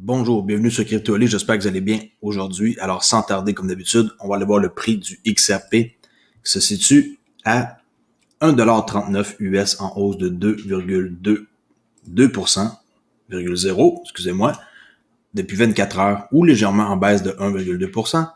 Bonjour, bienvenue sur CryptoAli, j'espère que vous allez bien aujourd'hui. Alors sans tarder comme d'habitude, on va aller voir le prix du XRP qui se situe à 1,39$ US en hausse de 2,2%, excusez-moi, depuis 24 heures ou légèrement en baisse de 1,2%.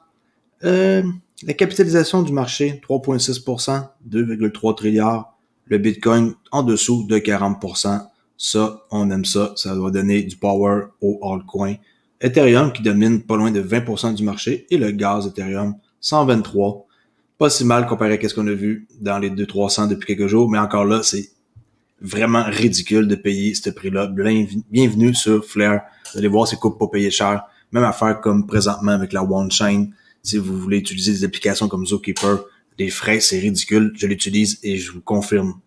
La capitalisation du marché, 3,6%, 2,3 trilliards. Le Bitcoin en dessous de 40%. Ça, on aime ça. Ça va donner du power au altcoin. Ethereum qui domine pas loin de 20% du marché et le gaz Ethereum 123. Pas si mal comparé à ce qu'on a vu dans les 200-300 depuis quelques jours, mais encore là, c'est vraiment ridicule de payer ce prix-là. Bienvenue sur Flare. Vous allez voir, c'est quoi pas payer cher. Même affaire comme présentement avec la OneChain. Si vous voulez utiliser des applications comme Zookeeper, les frais, c'est ridicule. Je l'utilise et je vous confirme.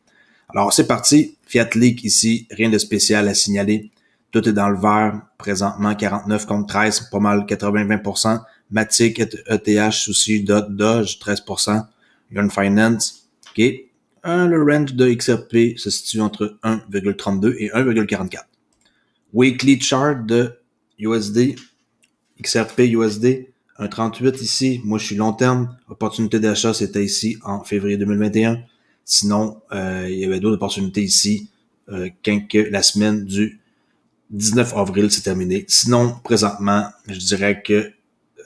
Alors, c'est parti. Fiat Leak ici, rien de spécial à signaler. Tout est dans le vert. Présentement, 49 contre 13, pas mal 80-20%. Matic, ETH aussi, Doge, 13%. Yearn Finance, OK. Le range de XRP se situe entre 1,32 et 1,44. Weekly chart de USD, XRP USD, 1,38 ici. Moi, je suis long terme. Opportunité d'achat, c'était ici en février 2021. Sinon, il y avait d'autres opportunités ici quand la semaine du 19 avril s'est terminée. Sinon, présentement, je dirais que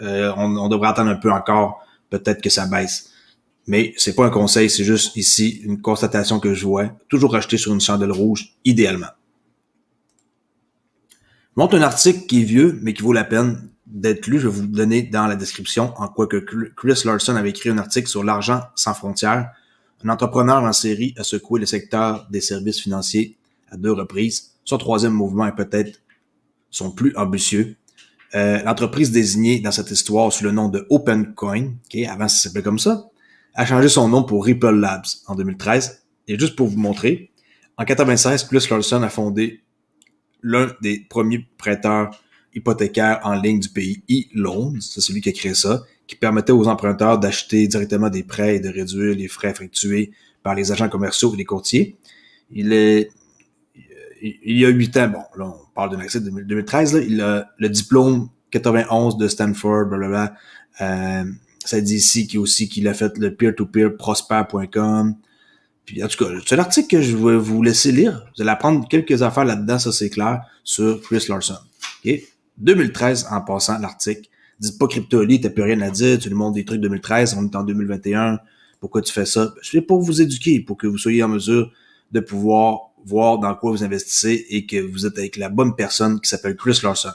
on devrait attendre un peu encore. Peut-être que ça baisse. Mais c'est pas un conseil, c'est juste ici une constatation que je vois. Toujours acheter sur une chandelle rouge, idéalement. Je montre un article qui est vieux, mais qui vaut la peine d'être lu. Je vais vous le donner dans la description, en quoi que Chris Larson avait écrit un article sur l'argent sans frontières. Un entrepreneur en série a secoué le secteur des services financiers à 2 reprises. Son troisième mouvement est peut-être son plus ambitieux. L'entreprise désignée dans cette histoire sous le nom de OpenCoin, avant ça s'appelait comme ça, a changé son nom pour Ripple Labs en 2013. Et juste pour vous montrer, en 96, Chris Larson a fondé l'un des premiers prêteurs hypothécaires en ligne du pays, eLoans, c'est lui qui a créé ça, qui permettait aux emprunteurs d'acheter directement des prêts et de réduire les frais effectués par les agents commerciaux et les courtiers. Il y a 8 ans, bon, là, on parle d'un accès de 2013, là, il a le diplôme 91 de Stanford, blablabla. Ça dit ici qu'il a fait le peer-to-peer prosper.com. Puis, en tout cas, c'est l'article que je vais vous laisser lire. Vous allez apprendre quelques affaires là-dedans, ça c'est clair, sur Chris Larson. OK? 2013, en passant l'article. Dites pas CryptoAli, t'as plus rien à dire, tu nous montres des trucs 2013, on est en 2021. Pourquoi tu fais ça? Je fais pour vous éduquer, pour que vous soyez en mesure de pouvoir voir dans quoi vous investissez et que vous êtes avec la bonne personne qui s'appelle Chris Larson.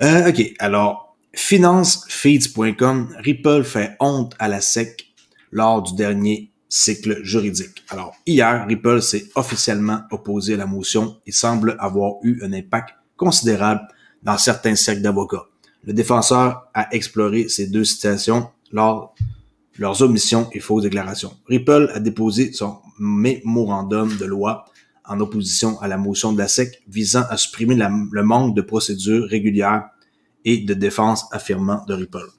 OK, alors, financefeeds.com, Ripple fait honte à la SEC lors du dernier cycle juridique. Alors, hier, Ripple s'est officiellement opposé à la motion et semble avoir eu un impact considérable dans certains cercles d'avocats. Le défenseur a exploré ces deux situations lors de leurs omissions et fausses déclarations. Ripple a déposé son mémorandum de loi en opposition à la motion de la SEC visant à supprimer le manque de procédures régulières et de défense affirmant de Ripple.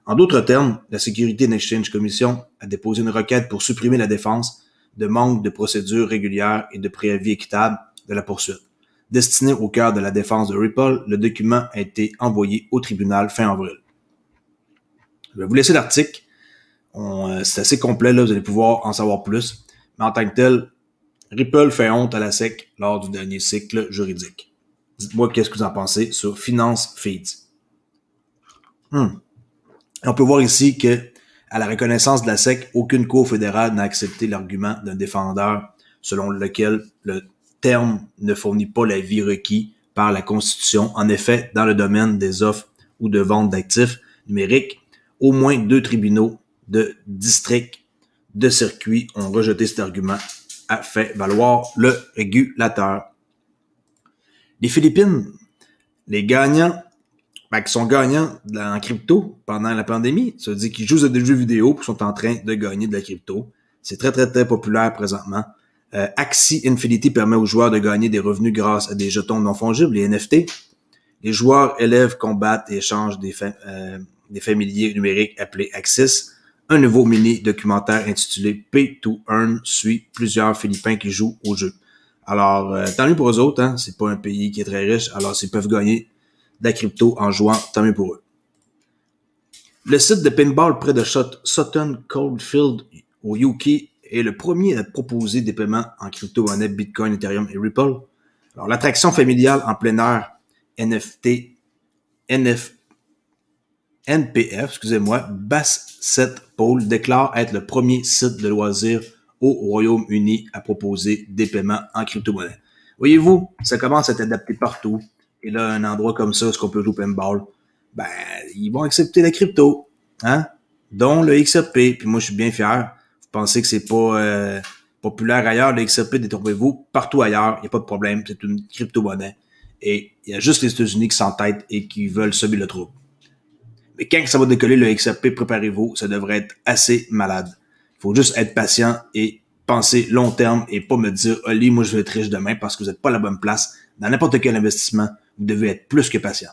En d'autres termes, la Security and Exchange Commission a déposé une requête pour supprimer la défense de manque de procédures régulières et de préavis équitables de la poursuite. Destiné au cœur de la défense de Ripple, le document a été envoyé au tribunal fin avril. Je vais vous laisser l'article. C'est assez complet, là, vous allez pouvoir en savoir plus. Mais en tant que tel, Ripple fait honte à la SEC lors du dernier cycle juridique. Dites-moi qu'est-ce que vous en pensez sur Finance Feeds. On peut voir ici que, à la reconnaissance de la SEC, aucune cour fédérale n'a accepté l'argument d'un défendeur selon lequel le terme ne fournit pas l'avis requis par la Constitution. En effet, dans le domaine des offres ou de vente d'actifs numériques, au moins 2 tribunaux de district de circuit ont rejeté cet argument, a fait valoir le régulateur. Les Philippines, les gagnants, qui sont gagnants en crypto pendant la pandémie, ça veut dire qu'ils jouent à des jeux vidéo et sont en train de gagner de la crypto. C'est très, très, très populaire présentement. Axie Infinity permet aux joueurs de gagner des revenus grâce à des jetons non fongibles, les NFT. Les joueurs élèvent, combattent et échangent des familiers numériques appelés Axis. Un nouveau mini-documentaire intitulé Pay to Earn suit plusieurs Philippins qui jouent au jeu. Alors, tant mieux pour eux autres, hein. C'est pas un pays qui est très riche, alors s'ils peuvent gagner de la crypto en jouant, tant mieux pour eux. Le site de pinball près de Sutton Coldfield au UK est le premier à proposer des paiements en crypto-monnaie Bitcoin, Ethereum et Ripple. Alors, l'attraction familiale en plein air NPF, Basset Pole déclare être le premier site de loisirs au Royaume-Uni à proposer des paiements en crypto-monnaie. Voyez-vous, ça commence à être adapté partout. Et là, un endroit comme ça, où on peut jouer au pinball, ben, ils vont accepter la crypto, hein, dont le XRP. Puis moi, je suis bien fier. Vous pensez que c'est pas populaire ailleurs, le XRP, détrompez-vous, partout ailleurs, il n'y a pas de problème, c'est une crypto-monnaie. Et il y a juste les États-Unis qui s'entêtent et qui veulent semer le trouble. Mais quand ça va décoller le XRP, préparez-vous, ça devrait être assez malade. Il faut juste être patient et penser long terme et pas me dire « Oli, moi je vais être riche demain » parce que vous n'êtes pas à la bonne place. Dans n'importe quel investissement, vous devez être plus que patient.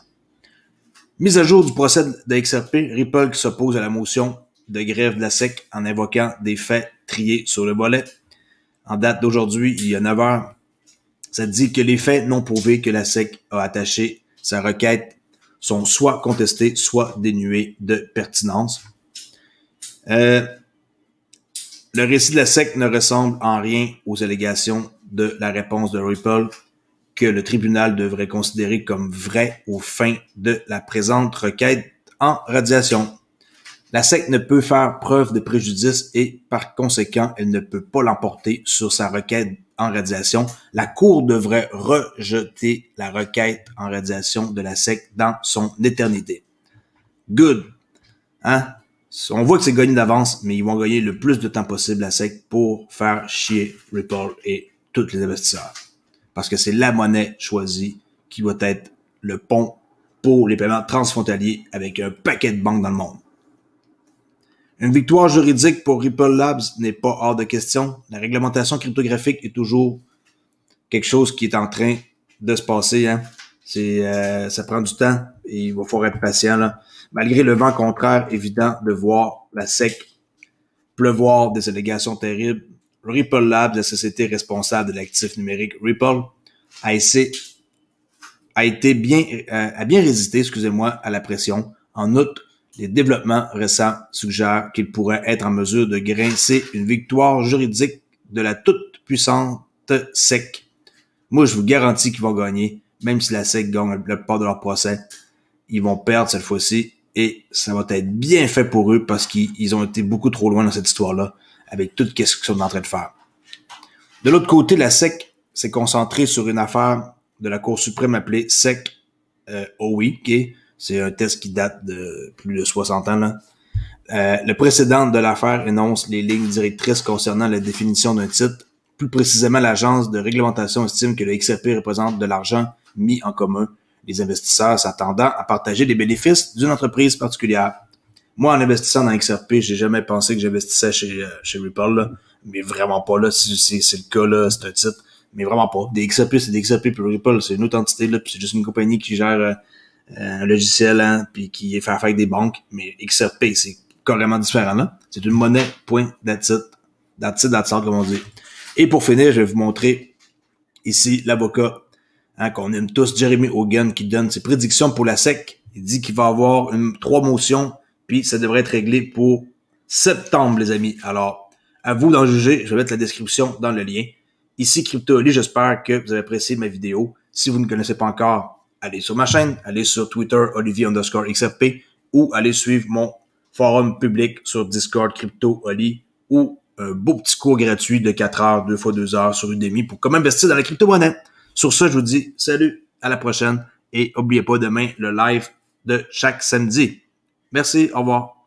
Mise à jour du procès de XRP, Ripple qui s'oppose à la motion de grève de la SEC en invoquant des faits triés sur le volet. En date d'aujourd'hui, il y a 9 heures, ça dit que les faits non prouvés que la SEC a attaché sa requête sont soit contestés, soit dénués de pertinence. Le récit de la SEC ne ressemble en rien aux allégations de la réponse de Ripple que le tribunal devrait considérer comme vrai aux fins de la présente requête en radiation. La SEC ne peut faire preuve de préjudice et, par conséquent, elle ne peut pas l'emporter sur sa requête en radiation. La Cour devrait rejeter la requête en radiation de la SEC dans son éternité. Good. Hein? On voit que c'est gagné d'avance, mais ils vont gagner le plus de temps possible la SEC pour faire chier Ripple et tous les investisseurs. Parce que c'est la monnaie choisie qui va être le pont pour les paiements transfrontaliers avec un paquet de banques dans le monde. Une victoire juridique pour Ripple Labs n'est pas hors de question. La réglementation cryptographique est toujours quelque chose qui est en train de se passer. Hein. Ça prend du temps et il va falloir être patient. Là. Malgré le vent contraire évident de voir la SEC pleuvoir des allégations terribles, Ripple Labs, la société responsable de l'actif numérique Ripple, a bien résisté, à la pression. En outre, les développements récents suggèrent qu'il pourrait être en mesure de grincer une victoire juridique de la toute-puissante SEC. Moi, je vous garantis qu'ils vont gagner, même si la SEC gagne la plupart de leur procès. Ils vont perdre cette fois-ci et ça va être bien fait pour eux parce qu'ils ont été beaucoup trop loin dans cette histoire-là avec tout ce qu'ils sont en train de faire. De l'autre côté, la SEC s'est concentrée sur une affaire de la Cour suprême appelée SEC OI, okay? C'est un test qui date de plus de 60 ans. Là. Le précédent de l'affaire énonce les lignes directrices concernant la définition d'un titre. Plus précisément, l'agence de réglementation estime que le XRP représente de l'argent mis en commun, les investisseurs s'attendant à partager les bénéfices d'une entreprise particulière. Moi, en investissant dans XRP, j'ai jamais pensé que j'investissais chez Ripple, là, mais vraiment pas là. Si c'est le cas, là, c'est un titre, mais vraiment pas. Des XRP, c'est des XRP, puis Ripple, c'est une autre entité, là, puis c'est juste une compagnie qui gère un logiciel, hein, puis qui est fait affaire avec des banques, mais XRP, c'est carrément différent, là. C'est une monnaie, point, that's it, comme on dit. Et pour finir, je vais vous montrer ici l'avocat, hein, qu'on aime tous, Jeremy Hogan, qui donne ses prédictions pour la SEC. Il dit qu'il va avoir 3 motions, puis ça devrait être réglé pour septembre, les amis. Alors, à vous d'en juger. Je vais mettre la description dans le lien. Ici, Crypto Oli, j'espère que vous avez apprécié ma vidéo. Si vous ne connaissez pas encore, allez sur ma chaîne, allez sur Twitter, Olivier_XRP, ou allez suivre mon forum public sur Discord Crypto Oli, ou un beau petit cours gratuit de 4 heures, 2 fois 2 heures sur Udemy pour comment investir dans la crypto-monnaie. Sur ça, je vous dis salut, à la prochaine, et n'oubliez pas demain le live de chaque samedi. Merci, au revoir.